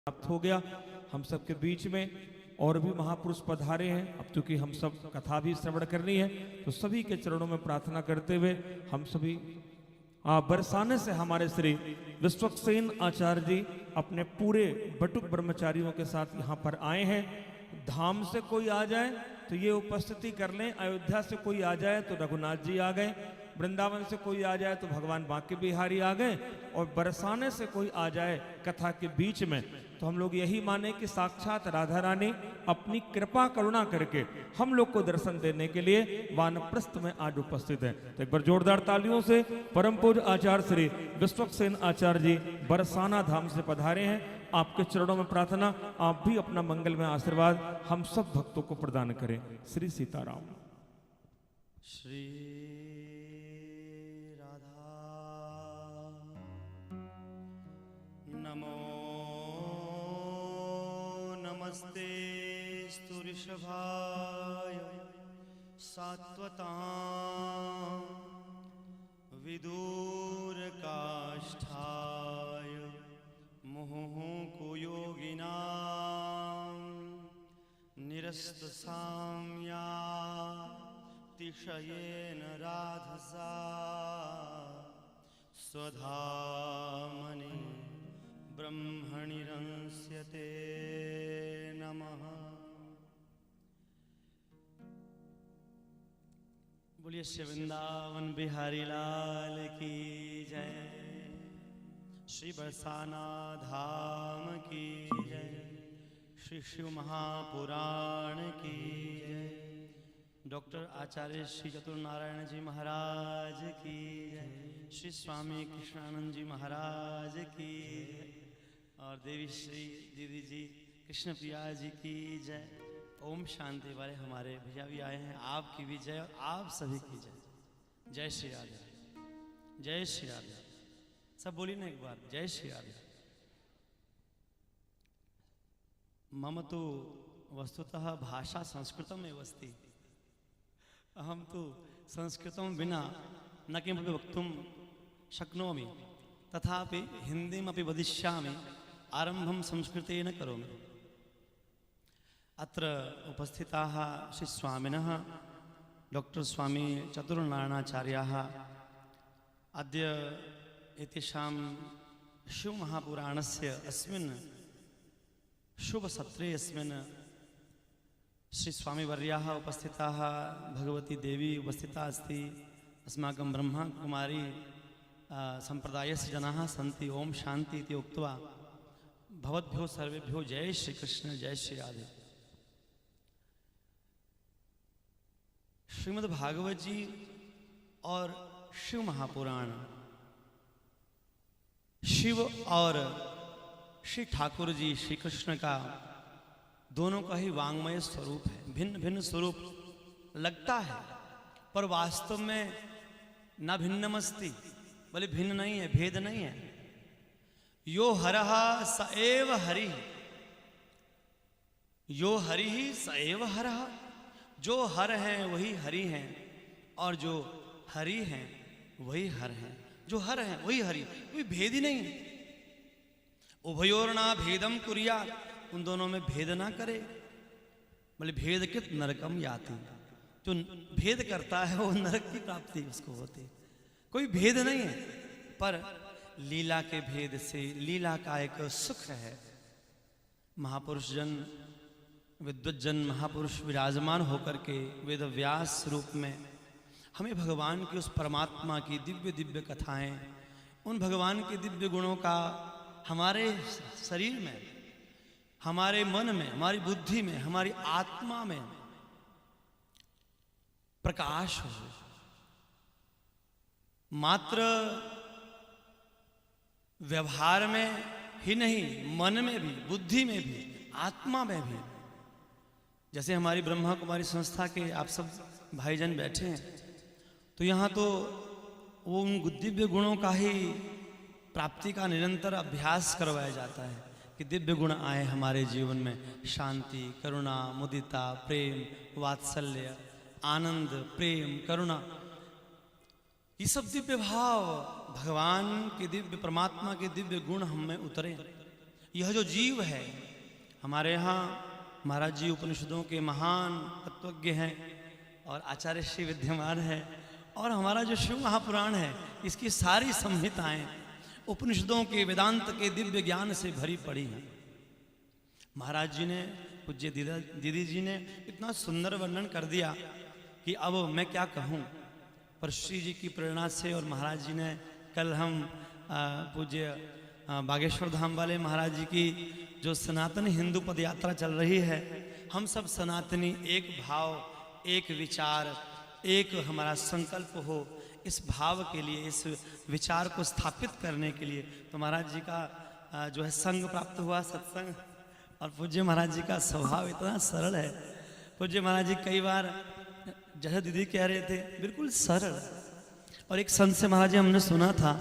प्राप्त हो गया। हम सबके बीच में और भी महापुरुष पधारे हैं। अब चूंकि हम सब कथा भी श्रवण करनी है तो सभी के चरणों में प्रार्थना करते हुए हम सभी बरसाने से हमारे श्री विश्वक्सेन आचार्य जी अपने पूरे बटुक ब्रह्मचारियों के साथ यहाँ पर आए हैं। धाम से कोई आ जाए तो ये उपस्थिति कर लें, अयोध्या से कोई आ जाए तो रघुनाथ जी आ गए, वृंदावन से कोई आ जाए तो भगवान बांके बिहारी आ गए, और बरसाने से कोई आ जाए कथा के बीच में तो हम लोग यही माने कि साक्षात राधा रानी अपनी कृपा करुणा करके हम लोग को दर्शन देने के लिए वानप्रस्थ में आज उपस्थित है। तो एक बार जोरदार तालियों से परम पूज्य आचार्य श्री विश्वक्सेन आचार्य जी बरसाना धाम से पधारे हैं। आपके चरणों में प्रार्थना, आप भी अपना मंगल में आशीर्वाद हम सब भक्तों को प्रदान करें। श्री सीताराम। श्री राधा नमो नमस्ते स्तु ऋषभाय सात्वतां विदूर काष्ठाय मुहुः योगिनां निरस्त साम्या तिशयेन राधसा स्वधामनि ब्रह्मणि रंस्यते नमः। बोलिए श्री वृंदावन बिहारी लाल की जय, श्री बरसाना धाम की जय, श्री शिव महापुराण की जय, डॉक्टर आचार्य श्री चतुर्नारायण जी महाराज की जय, श्री स्वामी कृष्णानंद जी महाराज की जय, और देवी श्री दीदी जी कृष्ण प्रिया जी की जय। ओम शांति वाले हमारे भैया भी आए हैं, आपकी भी जय और आप सभी की जय। जय श्री राधे, जय श्री राधे। सब बोलिए ना एक बार, जय श्री राधे। मम तो वस्तुतः भाषा संस्कृतम एव अस्ति, अहम तो संस्कृतं विना न किमपि वक्तुं शक्नोमि, तथापि हिंदीमपि वदिष्यामि, आरंभं संस्कृतेन करोमि। अत्र उपस्थिताः श्री स्वामिनः डॉक्टर स्वामी चतुर्नारायणाचार्याः अद्य एतेषां शिवमहापुराणस्य अस्मिन् शुभसत्रे अस्मिन् श्री स्वामीवर्याः उपस्थिताः, भगवती देवी उपस्थिता अस्ति, अस्माकं ब्रह्मा कुमारी संप्रदायस्य जनाः सन्ति। ओम शांति इति उक्त्वा भवद्भ्यो सर्वेभ्यो जय श्री कृष्ण, जय श्री राधे। श्रीमद् भागवत जी और शिव महापुराण शिव और श्री ठाकुर जी श्री कृष्ण का दोनों का ही वांग्मय स्वरूप है। भिन्न भिन्न स्वरूप लगता है पर वास्तव में न भिन्नमस्ति, बोले भिन्न नहीं है, भेद नहीं है। यो हरः स एव हरि, यो हरि ही स एव हरः। जो हर हैं वही हरि हैं और जो हरि हैं वही हर हैं। जो हर हैं वही हरि, कोई भेद ही नहीं। उभयोर्ना भेदम कुर्यात्, उन दोनों में भेद ना करे। बोले भेद कित नरकम याति, जो भेद करता है वो नरक की प्राप्ति उसको होती। कोई भेद नहीं है, पर लीला के भेद से लीला का एक सुख है। महापुरुष जन, विद्वज्जन महापुरुष विराजमान होकर के वेद व्यास रूप में हमें भगवान की उस परमात्मा की दिव्य दिव्य कथाएं, उन भगवान के दिव्य गुणों का हमारे शरीर में, हमारे मन में, हमारी बुद्धि में, हमारी आत्मा में प्रकाश हो। मात्र व्यवहार में ही नहीं, मन में भी, बुद्धि में भी, आत्मा में भी। जैसे हमारी ब्रह्मा कुमारी संस्था के आप सब भाईजन बैठे हैं, तो यहाँ तो वो उन दिव्य गुणों का ही प्राप्ति का निरंतर अभ्यास करवाया जाता है कि दिव्य गुण आए हमारे जीवन में। शांति, करुणा, मुदिता, प्रेम, वात्सल्य, आनंद, प्रेम, करुणा, ये सब दिव्य भाव, भगवान के दिव्य, परमात्मा के दिव्य गुण हम में उतरे। यह जो जीव है, हमारे यहाँ महाराज जी उपनिषदों के महान तत्वज्ञ हैं और आचार्य श्री विद्यमान है, और हमारा जो शिव महापुराण है इसकी सारी संहिताएं उपनिषदों के वेदांत के दिव्य ज्ञान से भरी पड़ी हैं। महाराज जी ने, पूज्य दीदी जी ने इतना सुंदर वर्णन कर दिया कि अब मैं क्या कहूँ। पर श्री जी की प्रेरणा से और महाराज जी ने, कल हम पूज्य बागेश्वर धाम वाले महाराज जी की जो सनातनी हिंदू पद यात्रा चल रही है, हम सब सनातनी एक भाव, एक विचार, एक हमारा संकल्प हो, इस भाव के लिए, इस विचार को स्थापित करने के लिए तो महाराज जी का जो है संग प्राप्त हुआ, सत्संग। और पूज्य महाराज जी का स्वभाव इतना सरल है। पूज्य महाराज जी कई बार, जैसे दीदी कह रहे थे, बिल्कुल सरल। और एक संत से महाराज जी हमने सुना था,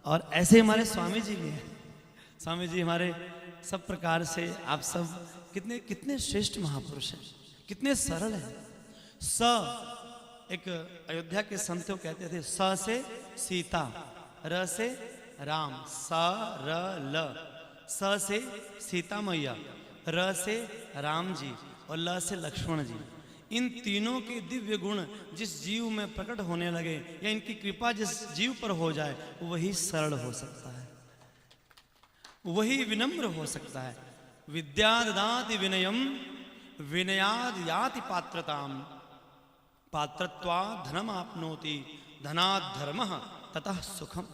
और ऐसे हमारे स्वामी जी भी हैं। स्वामी जी हमारे सब प्रकार से, आप सब कितने कितने श्रेष्ठ महापुरुष हैं, कितने सरल हैं। एक अयोध्या के संत कहते थे, स से सीता, र से राम, स र ल, स से सीता मैया, र से राम जी और ल से लक्ष्मण जी। इन तीनों के दिव्य गुण जिस जीव में प्रकट होने लगे, या इनकी कृपा जिस जीव पर हो जाए, वही सरल हो सकता है, वही विनम्र हो सकता है। विद्याददाति विनयम, विनयाद याति पात्रताम, पात्रत्वा धनम आपनोति, धनात् धर्मः ततः सुखम।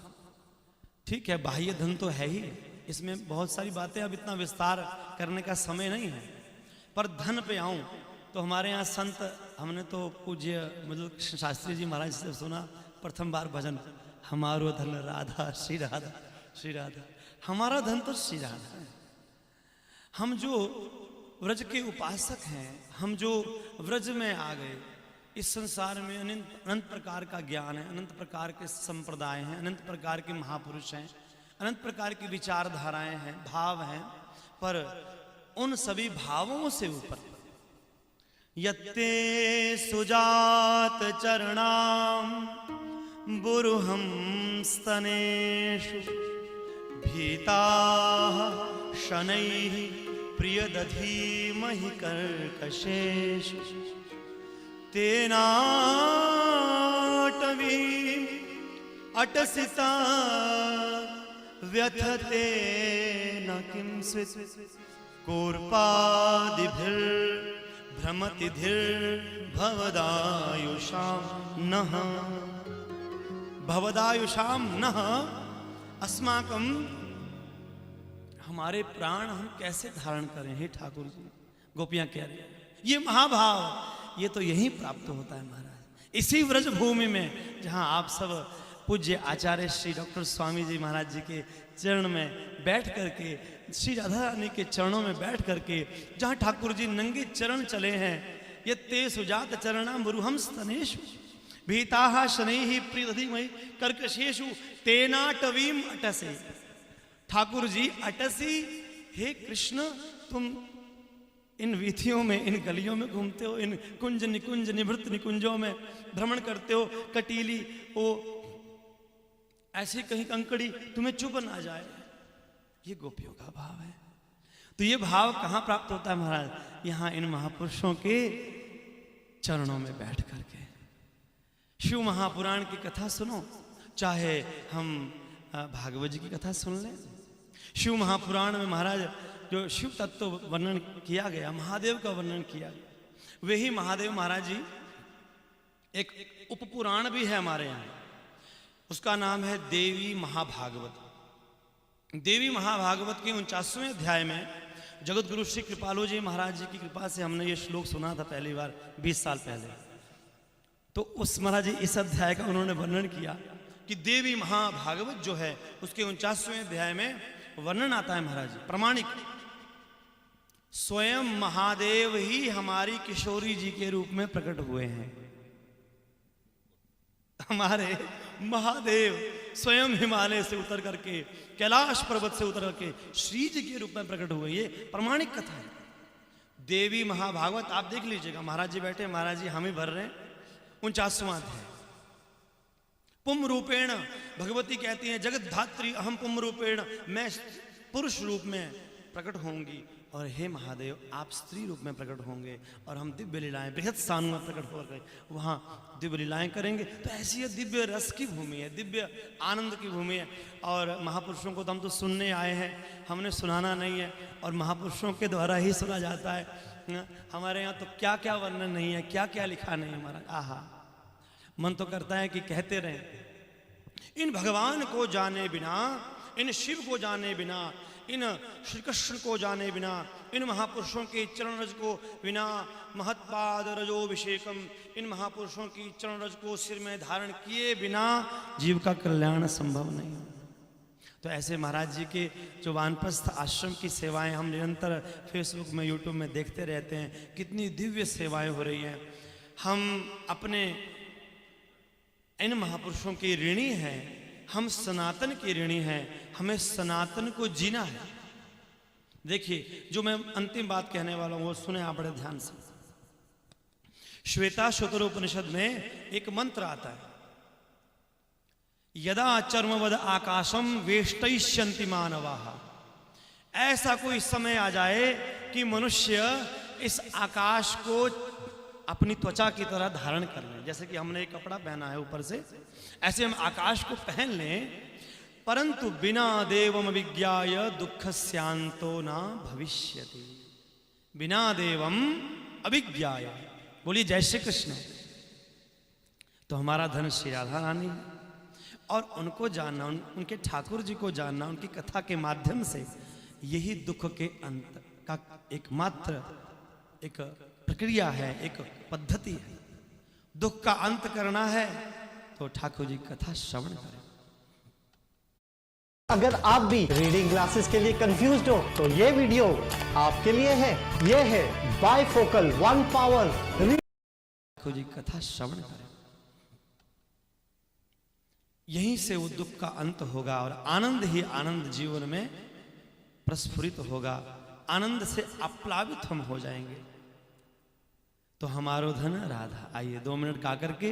ठीक है, बाह्य धन तो है ही, इसमें बहुत सारी बातें, अब इतना विस्तार करने का समय नहीं है। पर धन पे आऊं तो हमारे यहाँ संत, हमने तो पूज्य मतलब शास्त्री जी महाराज से सुना प्रथम बार भजन, हमारो धन राधा श्री राधा श्री राधा। हमारा धन तो श्री राधा है। हम जो व्रज के उपासक हैं, हम जो व्रज में आ गए, इस संसार में अनंत प्रकार का ज्ञान है, अनंत प्रकार के संप्रदाय हैं, अनंत प्रकार के महापुरुष हैं, अनंत प्रकार की विचारधाराएं हैं, भाव हैं। पर उन सभी भावों से ऊपर, यत्ते सुजात चरणाम बुरुहम स्तनेषु, भीताः शनैः प्रियदधीमहि कर्कशेषु, तेनाटवीं अटसिता व्यथते न किंचित्, कूर्पादिभिर्भ्रमति धीर्भवदायुषां नः, भवदायुषां नः। अस्माकं, हमारे प्राण हम कैसे धारण करें हे ठाकुर जी। गोपियां कह रही हैं, ये महाभाव, ये तो यहीं प्राप्त होता है महाराज, इसी व्रज भूमि में, जहां आप सब पूज्य आचार्य श्री डॉक्टर स्वामी जी महाराज जी के चरण में बैठ करके, श्री राधा रानी के चरणों में बैठ करके, जहां ठाकुर जी नंगे चरण चले हैं। ये ते सुजात चरणा मुरुहम स्तनेषु, भीताः शनैः प्रियदधीमहि कर्कशेषु, तेनाटवीम अटसे। ठाकुर जी अटसी, हे कृष्ण, तुम इन वीथियों में, इन गलियों में घूमते हो, इन कुंज निकुंज निभृत निकुंजों में भ्रमण करते हो, कटीली ओ ऐसी कहीं कंकड़ी तुम्हें चुभ ना जाए। ये गोपियों का भाव है। तो ये भाव कहाँ प्राप्त होता है महाराज? यहाँ इन महापुरुषों के चरणों में बैठ करके। शिव महापुराण की कथा सुनो, चाहे हम भागवत जी की कथा सुन लें। शिव महापुराण में महाराज जो शिव तत्व वर्णन किया गया, महादेव का वर्णन किया गया, वे ही महादेव महाराज जी, एक उपपुराण भी है हमारे यहाँ, उसका नाम है देवी महाभागवत। देवी महाभागवत के 49वें अध्याय में जगत गुरु श्री कृपालु जी महाराज जी की कृपा से हमने ये श्लोक सुना था पहली बार 20 साल पहले। तो उस महाराज जी इस अध्याय का उन्होंने वर्णन किया कि देवी महाभागवत जो है उसके 49वें अध्याय में वर्णन आता है महाराज जी, प्रमाणिक। स्वयं महादेव ही हमारी किशोरी जी के रूप में प्रकट हुए हैं। हमारे महादेव स्वयं हिमालय से उतर करके, कैलाश पर्वत से उतर करके श्री जी के रूप में प्रकट हुए। ये प्रमाणिक कथा है। देवी महाभागवत आप देख लीजिएगा, महाराज जी बैठे, महाराज जी हम ही भर रहे हैं। 49वां अध्याय। पुम रूपेण भगवती कहती हैं, जगत धात्री अहम पुम रूपेण, मैं पुरुष रूप में प्रकट होंगी और हे महादेव आप स्त्री रूप में प्रकट होंगे और हम दिव्य लीलाएं बृहद सानु में प्रकट होकर वहाँ दिव्य लीलाएं करेंगे। तो ऐसी ये दिव्य रस की भूमि है, दिव्य आनंद की भूमि है। और महापुरुषों को तो हम तो सुनने आए हैं, हमने सुनाना नहीं है, और महापुरुषों के द्वारा ही सुना जाता है। हमारे यहाँ तो क्या क्या वर्णन नहीं है, क्या क्या लिखा नहीं है महाराज। आहा, मन तो करता है कि कहते रहें। इन भगवान को जाने बिना, इन शिव को जाने बिना, इन श्री कृष्ण को जाने बिना, इन महापुरुषों के चरण रज को बिना, महत्पाद रजोभिषेकम, इन महापुरुषों की चरण रज को सिर में धारण किए बिना जीव का कल्याण संभव नहीं। तो ऐसे महाराज जी के जो वानप्रस्थ आश्रम की सेवाएं हम निरंतर फेसबुक में, यूट्यूब में देखते रहते हैं, कितनी दिव्य सेवाएं हो रही हैं। हम अपने इन महापुरुषों के ऋणी हैं, हम सनातन के ऋणी हैं, हमें सनातन को जीना है। देखिए, जो मैं अंतिम बात कहने वाला हूं वो सुने आप बड़े ध्यान से। श्वेता शतरोपनिषद में एक मंत्र आता है, यदा चर्मवद आकाशम वेष्टयिष्यन्ति मानवाः। ऐसा कोई समय आ जाए कि मनुष्य इस आकाश को अपनी त्वचा की तरह धारण कर लें। जैसे कि हमने एक कपड़ा पहना है ऊपर से, ऐसे हम आकाश को पहन लें, परंतु बिना देवम विज्ञाय दुःखस्यान्तो न भविष्यति। बिना देवम अभिज्ञाय, बोलिए जय श्री कृष्ण। तो हमारा धन श्री राधा रानी है, और उनको जानना, उनके ठाकुर जी को जानना, उनकी कथा के माध्यम से यही दुख के अंत का एकमात्र एक प्रक्रिया है, एक पद्धति है। दुख का अंत करना है तो ठाकुर जी कथा श्रवण करें। अगर आप भी रीडिंग ग्लासेस के लिए कंफ्यूज्ड हो तो ये वीडियो आपके लिए है। ये है bifocal one power. Thakur ji कथा श्रवण करें, यहीं से वो दुख का अंत होगा और आनंद ही आनंद जीवन में प्रस्फुरित होगा। आनंद से आप्लावित हम हो जाएंगे। तो हमारो धन राधा। आइए 2 मिनट गा करके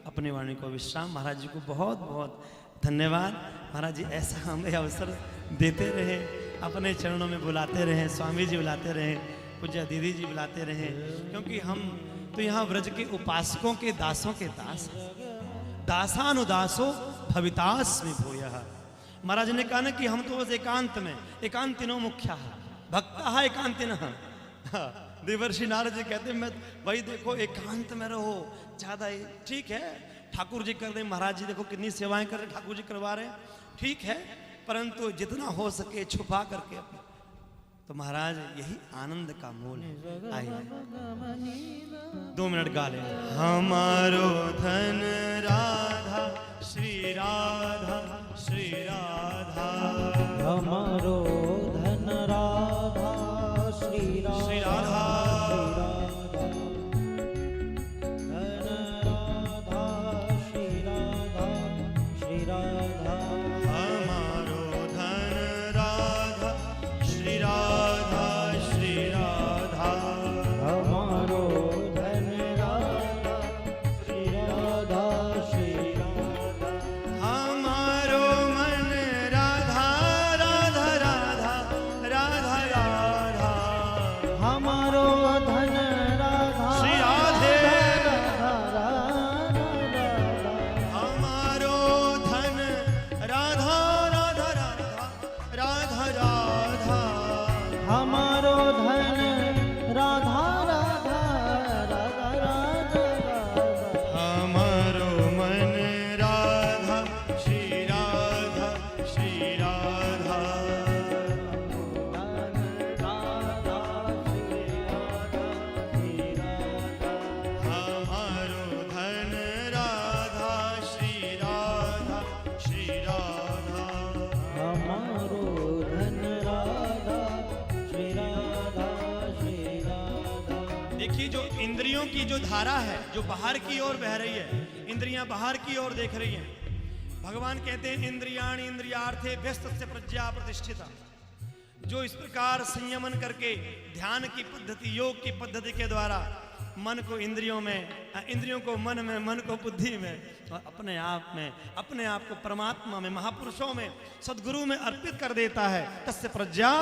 अपनी वाणी को विश्राम। महाराज जी को बहुत बहुत धन्यवाद। महाराज जी ऐसा हमें अवसर देते रहे, अपने चरणों में बुलाते रहे, स्वामी जी बुलाते रहे, पूज्य दीदी जी बुलाते रहे, क्योंकि हम तो यहाँ व्रज के उपासकों के दासों के दास हैं। दासानुदासो भवितास्मि भूयः। महाराज ने कहा ना कि हम तो बस एकांत में, एकांतिनो मुख्या भक्ता एकांतिनः। देवर्षि नारद जी कहते हैं मैं भाई देखो एकांत में रहो, ज्यादा ठीक है। ठाकुर जी कर रहे, महाराज जी देखो कितनी सेवाएं कर रहे, ठाकुर जी करवा रहे हैं, ठीक है, परंतु जितना हो सके छुपा करके अपने। तो महाराज यही आनंद का मूल है। आइए 2 मिनट गा ले। हमारो धन राधा श्री राधा श्री राधा, हमारो धन राधा श्री राधा श्री राधा, इंद्रियों की जो धारा है जो बाहर की ओर बह रही है, इंद्रियां बाहर की ओर देख रही हैं। भगवान कहते हैं इंद्रियाणि इंद्रियार्थे व्यस्तस्य प्रज्ञा प्रतिष्ठिता। जो इस प्रकार संयमन करके ध्यान की पद्धति, योग की पद्धति के द्वारा मन को इंद्रियों में, इंद्रियों को मन में, मन को बुद्धि में, और अपने आप में, अपने आप को परमात्मा में, महापुरुषों में, सदगुरु में अर्पित कर देता है, तस्य प्रज्ञा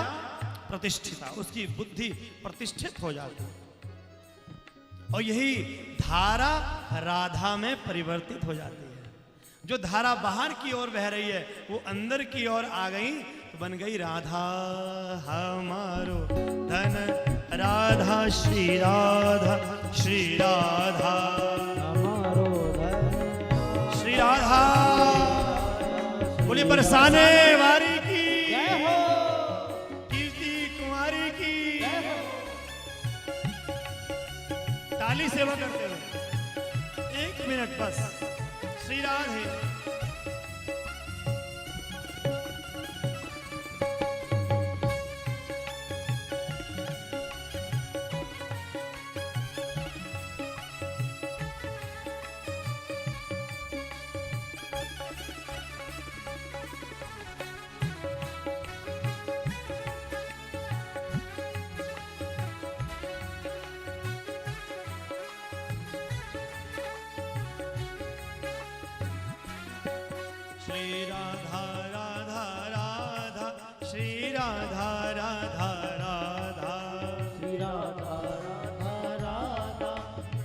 प्रतिष्ठिता, उसकी बुद्धि प्रतिष्ठित हो जाती है। और यही धारा राधा में परिवर्तित हो जाती है। जो धारा बाहर की ओर बह रही है वो अंदर की ओर आ गई तो बन गई राधा हमारो धन, राधा श्री राधा, श्री राधा हमारो धन, श्री राधा। बोली बरसाने वारी की, कीर्ति कुमारी की। ताली सेवा करते हुए 1 मिनट बस। श्री राधे। श्री राधा राधा राधा, श्री राधा राधा राधा, श्री राधा राधा राधा,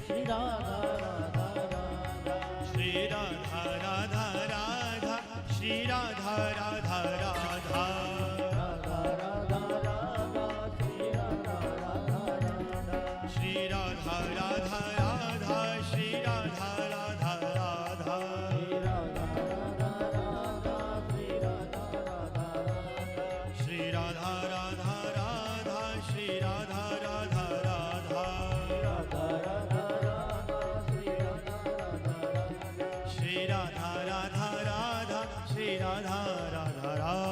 श्री राधा राधा राधा, श्री राधा राधा राधा, श्री राधा राधा राधा, राधा राधा राधा, श्री राधा राधा राधा, श्री राधा राधा राधा, श्री राधा राधा राधा, श्री राधा राधा राधा, श्री राधा राधा राधा, श्री राधा राधा राधा।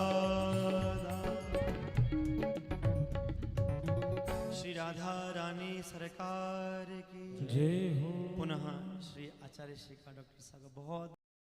श्री राधा रानी सरकार की जय हो। पुनः श्री आचार्य श्री का डॉक्टर साहब बहुत